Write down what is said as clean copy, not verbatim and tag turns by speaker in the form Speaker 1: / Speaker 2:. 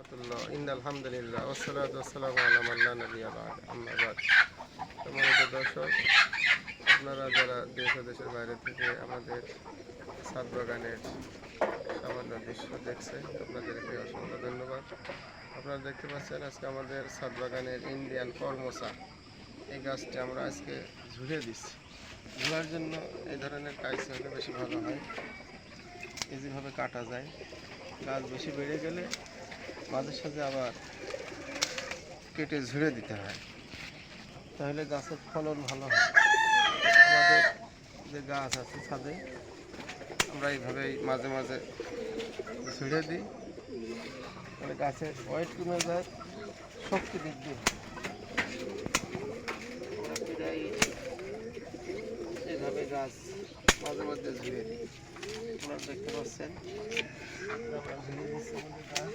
Speaker 1: রহমতুল্লাহ। ইন্নাল হামদুলিল্লাহ ওয়াসসালাতু ওয়াসসালামু আলা মান লা নাবিয়্যা বা'দ, আম্মা বা'দ। সম্মানিত দর্শক, আপনারা যারা দেশ ও দেশের বাইরে থেকে আমাদের ছাদ বাগানের সামান্য দৃশ্য দেখছেন, আপনাদেরকে অসংখ্য ধন্যবাদ। আপনারা দেখতে পাচ্ছেন আজকে আমাদের ছাদ বাগানের ইন্ডিয়ান কর্মসা, এই গাছটি আমরা আজকে ঝুড়ে দিচ্ছি। ঝুড়ার জন্য এই ধরনের কাইচি হলে বেশি ভালো হয়, ইজিভাবে কাটা যায়। গাছ বেশি বেড়ে গেলে মাঝে সাঝে আবার কেটে ঝুড়ে দিতে হয়, তাহলে গাছের ফলন ভালো হয়। আমাদের যে গাছ আছে ছাদে, আমরা এইভাবেই মাঝে মাঝে ঝুড়ে দিই, তাহলে গাছের ওয়েট কমে যায়, শক্তি বৃদ্ধি হয়। এইভাবে গাছ মাঝে মধ্যে ঝুড়ে দিই। আপনারা দেখতে পাচ্ছেন আমরা ঝুড়ে দিচ্ছি আমাদের গাছ।